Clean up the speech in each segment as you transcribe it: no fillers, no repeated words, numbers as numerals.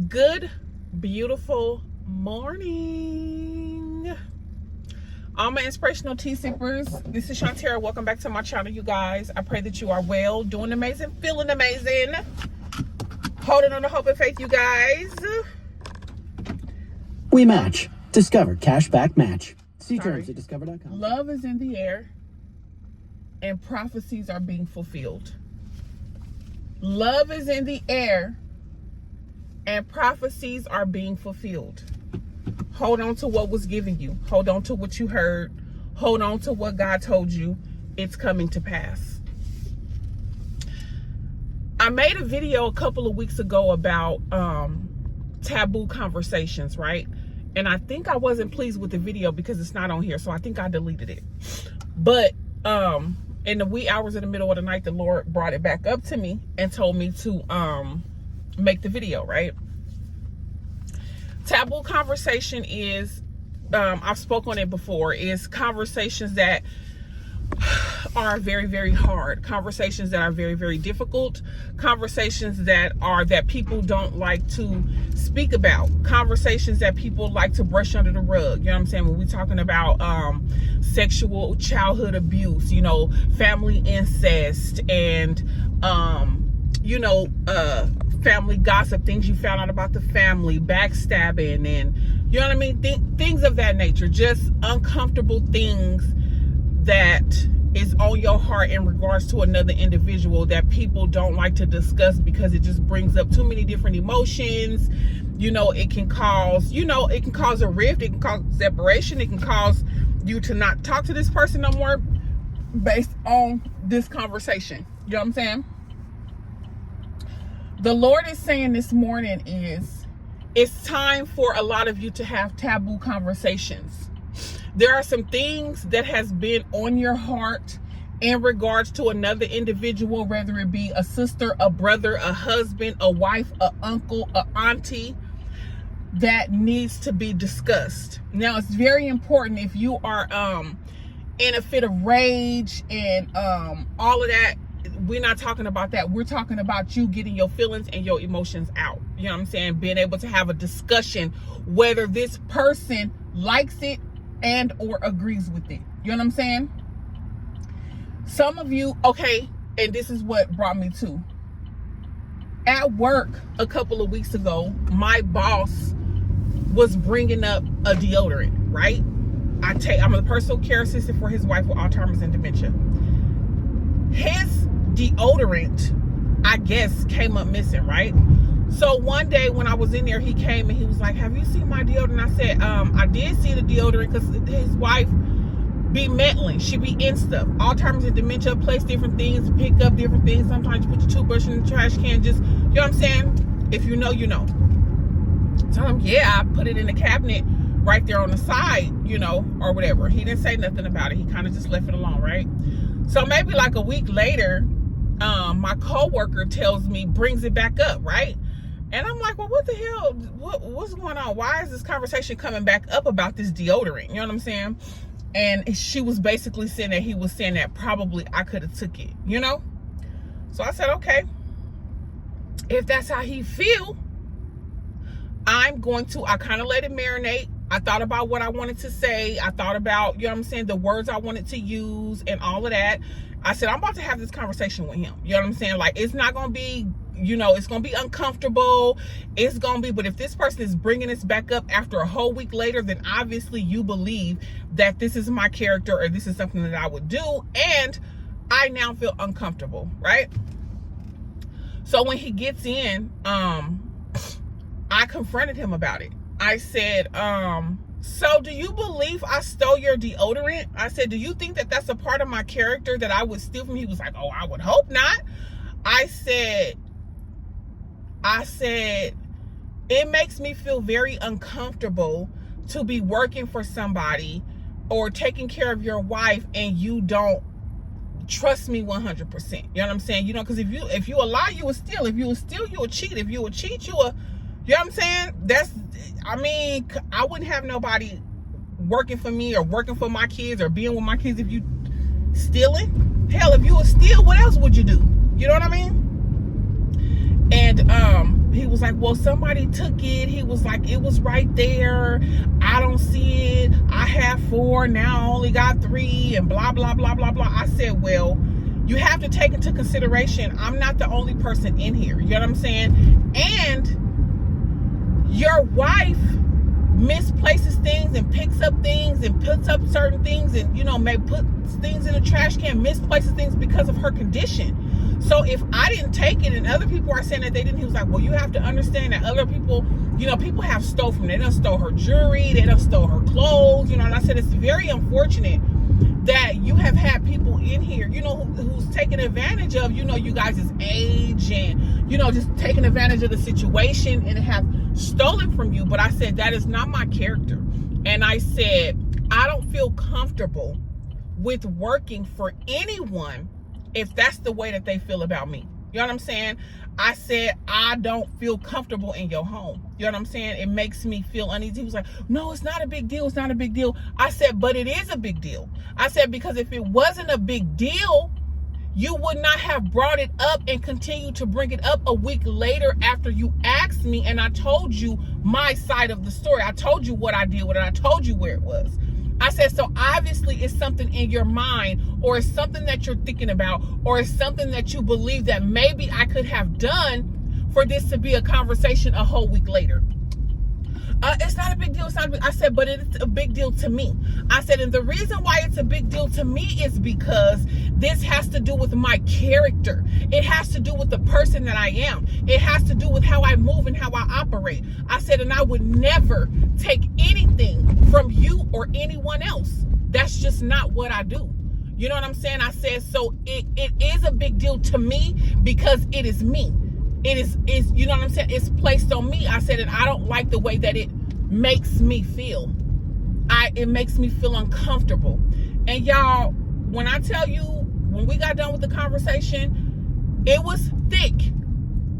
Good, beautiful morning. All my inspirational tea sippers. This is Shantara. Welcome back to my channel, you guys. I pray that you are well, doing amazing, feeling amazing, holding on to hope and faith, you guys. We match. Discover cashback match. See terms at discover.com. Love is in the air and prophecies are being fulfilled. Love is in the air and prophecies are being fulfilled. Hold on to what was given you. Hold on to what you heard. Hold on to what God told you. It's coming to pass. I made a video a couple of weeks ago about taboo conversations, right? And I think I wasn't pleased with the video because it's not on here, so I think I deleted it. But in the wee hours in the middle of the night, the Lord brought it back up to me and told me to make the video, right? Taboo conversation is, I've spoken on it before, is conversations that are very, very hard, conversations that are very, very difficult, conversations that people don't like to speak about, conversations that people like to brush under the rug. You know what I'm saying? When we're talking about sexual childhood abuse, you know, family incest, and family gossip, things you found out about the family, backstabbing, and you know what I mean, things of that nature, just uncomfortable things that is on your heart in regards to another individual that people don't like to discuss because it just brings up too many different emotions. You know, it can cause a rift, it can cause separation, it can cause you to not talk to this person no more based on this conversation. You know what I'm saying? The Lord is saying this morning is, it's time for a lot of you to have taboo conversations. There are some things that has been on your heart in regards to another individual, whether it be a sister, a brother, a husband, a wife, a uncle, a auntie, that needs to be discussed. Now, it's very important if you are in a fit of rage and all of that. We're not talking about that. We're talking about you getting your feelings and your emotions out. You know what I'm saying? Being able to have a discussion whether this person likes it and or agrees with it. You know what I'm saying? Some of you, okay, and this is what brought me to. At work a couple of weeks ago, my boss was bringing up a deodorant, right? I'm a personal care assistant for his wife with Alzheimer's and dementia. His deodorant, I guess, came up missing, right? So one day when I was in there, he came and he was like, "Have you seen my deodorant?" I said, I did see the deodorant, because his wife be meddling. She be in stuff. Alzheimer's and dementia, place different things, pick up different things. Sometimes you put your toothbrush in the trash can, just, you know what I'm saying? If you know, you know. Tell him, yeah, I put it in the cabinet right there on the side, you know, or whatever. He didn't say nothing about it. He kind of just left it alone, right? So maybe like a week later, my coworker brings it back up, right? And I'm like, well, what the hell? What's going on? Why is this conversation coming back up about this deodorant? You know what I'm saying? And she was basically saying that he was saying that probably I could have took it, you know? So I said, okay, if that's how he feel, I kind of let it marinate. I thought about what I wanted to say. I thought about, you know what I'm saying, the words I wanted to use and all of that. I said, I'm about to have this conversation with him. You know what I'm saying? Like, it's not going to be, you know, it's going to be uncomfortable. It's going to be, but if this person is bringing this back up after a whole week later, then obviously you believe that this is my character or this is something that I would do. And I now feel uncomfortable, right? So when he gets in, I confronted him about it. I said, so do you believe I stole your deodorant? I said, do you think that that's a part of my character that I would steal from? He was like, oh, I would hope not. I said, it makes me feel very uncomfortable to be working for somebody or taking care of your wife and you don't trust me 100%. You know what I'm saying? You know, because if you a lie, you will steal. If you will steal, you will cheat. If you will cheat, you will, you know what I'm saying? I wouldn't have nobody working for me or working for my kids or being with my kids if you stealing. Hell, if you would steal, what else would you do? You know what I mean? And he was like, well, somebody took it. He was like, it was right there. I don't see it. I have 4. Now I only got 3 and blah, blah, blah, blah, blah. I said, well, you have to take into consideration, I'm not the only person in here. You know what I'm saying? And your wife misplaces things and picks up things and puts up certain things and, you know, may put things in the trash can, misplaces things because of her condition. So if I didn't take it and other people are saying that they didn't, he was like, well, you have to understand that other people, you know, people have stole from her. They done stole her jewelry, they done stole her clothes, you know, and I said, it's very unfortunate that you have had people in here, you know, who's taking advantage of, you know, you guys' age and, you know, just taking advantage of the situation and have stolen from you. But I said, that is not my character. And I said, I don't feel comfortable with working for anyone if that's the way that they feel about me. You know what I'm saying? I said, I don't feel comfortable in your home. You know what I'm saying? It makes me feel uneasy. He was like, no, it's not a big deal. It's not a big deal. I said, but it is a big deal. I said, because if it wasn't a big deal, you would not have brought it up and continued to bring it up a week later after you asked me and I told you my side of the story. I told you what I did with it. I told you where it was. I said, so obviously it's something in your mind or it's something that you're thinking about or it's something that you believe that maybe I could have done for this to be a conversation a whole week later. It's not a big deal. It's not a big, I said, but it's a big deal to me. I said, and the reason why it's a big deal to me is because this has to do with my character. It has to do with the person that I am. It has to do with how I move and how I operate. I said, and I would never take anything from you or anyone else. That's just not what I do. You know what I'm saying? I said, so it is a big deal to me because it is me. It is, you know what I'm saying? It's placed on me. I said, and I don't like the way that it makes me feel. It makes me feel uncomfortable. And y'all, when I tell you, when we got done with the conversation, it was thick.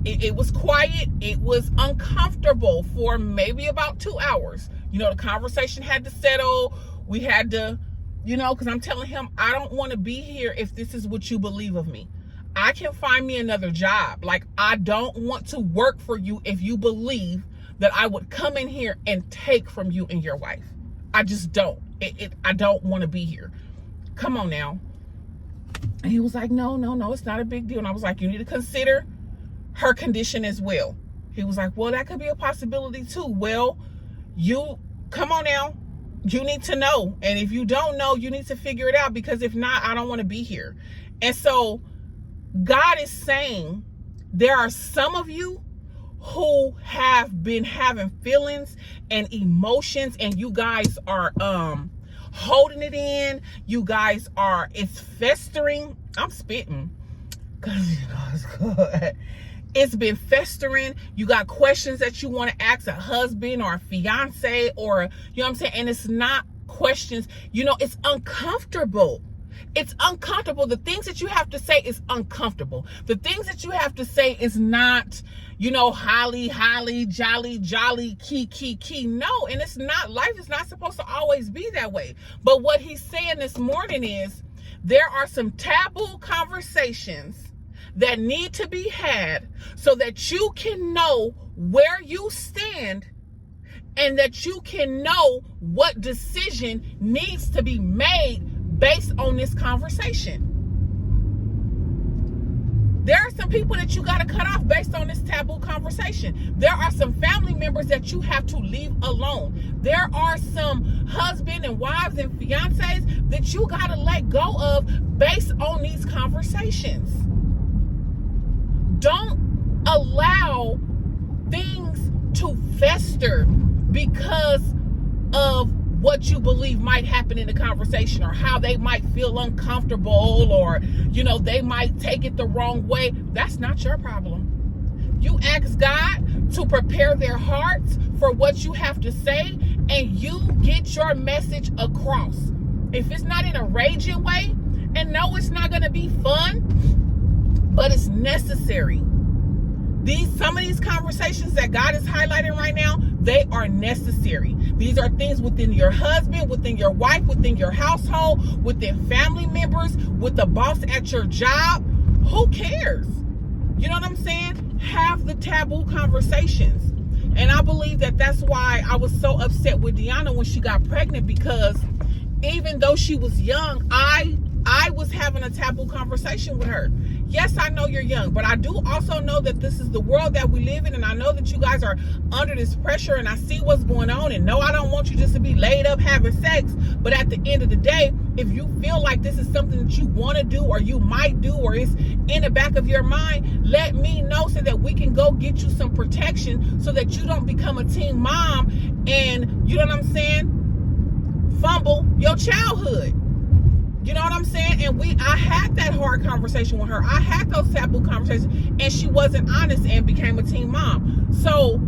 It was quiet. It was uncomfortable for maybe about 2 hours. You know, the conversation had to settle. We had to, you know, because I'm telling him, I don't want to be here if this is what you believe of me. I can find me another job. Like, I don't want to work for you if you believe that I would come in here and take from you and your wife. I just don't. I don't want to be here. Come on now. And he was like, no, it's not a big deal. And I was like, you need to consider her condition as well. He was like, well, that could be a possibility too. Well, you, come on now. You need to know. And if you don't know, you need to figure it out, because if not, I don't want to be here. And so God is saying there are some of you who have been having feelings and emotions, and you guys are holding it in. You guys are, it's festering. I'm spitting because you know it's good. It's been festering. You got questions that you want to ask a husband or a fiance, or, you know what I'm saying? And it's not questions, you know, it's uncomfortable. It's uncomfortable. The things that you have to say is uncomfortable. The things that you have to say is not, you know, holly, jolly, key. No, and it's not, life is not supposed to always be that way. But what he's saying this morning is there are some taboo conversations that need to be had so that you can know where you stand and that you can know what decision needs to be made based on this conversation. There are some people that you got to cut off based on this taboo conversation. There are some family members that you have to leave alone. There are some husband and wives and fiancés that you got to let go of based on these conversations. Don't allow things to fester because of what you believe might happen in the conversation, or how they might feel uncomfortable, or, you know, they might take it the wrong way. That's not your problem. You ask God to prepare their hearts for what you have to say, and you get your message across. If it's not in a raging way, and no, it's not going to be fun, but it's necessary. Some of these conversations that God is highlighting right now, they are necessary. These are things within your husband, within your wife, within your household, within family members, with the boss at your job. Who cares? You know what I'm saying? Have the taboo conversations. And I believe that that's why I was so upset with Deanna when she got pregnant, because even though she was young, I was having a taboo conversation with her. Yes, I know you're young, but I do also know that this is the world that we live in, and I know that you guys are under this pressure, and I see what's going on. And no, I don't want you just to be laid up having sex, but at the end of the day, if you feel like this is something that you want to do, or you might do, or it's in the back of your mind, let me know so that we can go get you some protection, so that you don't become a teen mom and, you know what I'm saying, fumble your childhood. You know what I'm saying? And I had that hard conversation with her. I had those taboo conversations, and she wasn't honest and became a teen mom. So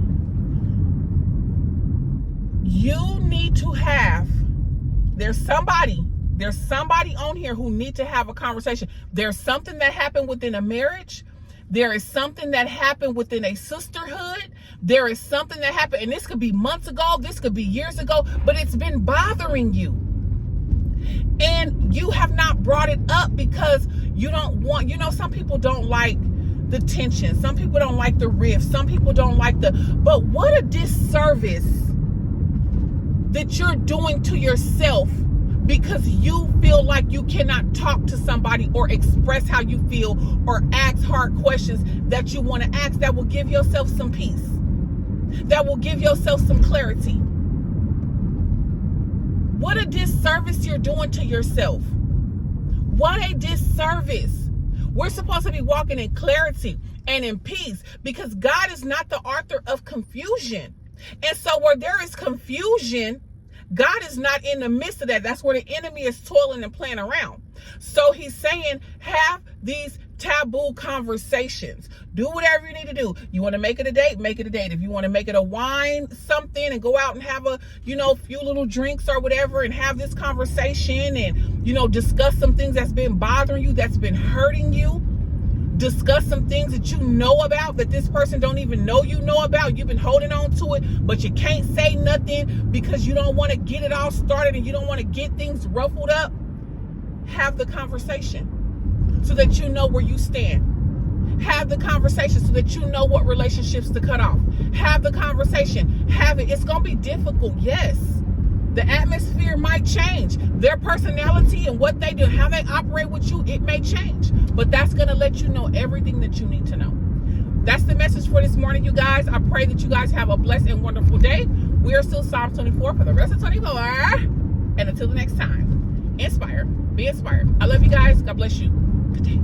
you need to have, there's somebody on here who need to have a conversation. There's something that happened within a marriage. There is something that happened within a sisterhood. There is something that happened, and this could be months ago, this could be years ago, but it's been bothering you. And you have not brought it up because you don't want, some people don't like the tension. Some people don't like the rift. Some people don't like but what a disservice that you're doing to yourself, because you feel like you cannot talk to somebody or express how you feel or ask hard questions that you want to ask, that will give yourself some peace, that will give yourself some clarity. What a disservice you're doing to yourself. What a disservice. We're supposed to be walking in clarity and in peace, because God is not the author of confusion. And so where there is confusion, God is not in the midst of that. That's where the enemy is toiling and playing around. So he's saying, have these taboo conversations. Do whatever you need to do. You want to make it a date, make it a date. If you want to make it a wine something and go out and have a, few little drinks or whatever, and have this conversation and, discuss some things that's been bothering you, that's been hurting you. Discuss some things that you know about that this person don't even know you know about. You've been holding on to it, but you can't say nothing because you don't want to get it all started and you don't want to get things ruffled up. Have the conversation so that you know where you stand. Have the conversation so that you know what relationships to cut off. Have the conversation. Have it. It's going to be difficult, yes. The atmosphere might change. Their personality and what they do, how they operate with you, it may change. But that's going to let you know everything that you need to know. That's the message for this morning, you guys. I pray that you guys have a blessed and wonderful day. We are still Psalm 24 for the rest of 24. And until the next time, inspire, be inspired. I love you guys. God bless you. Good day.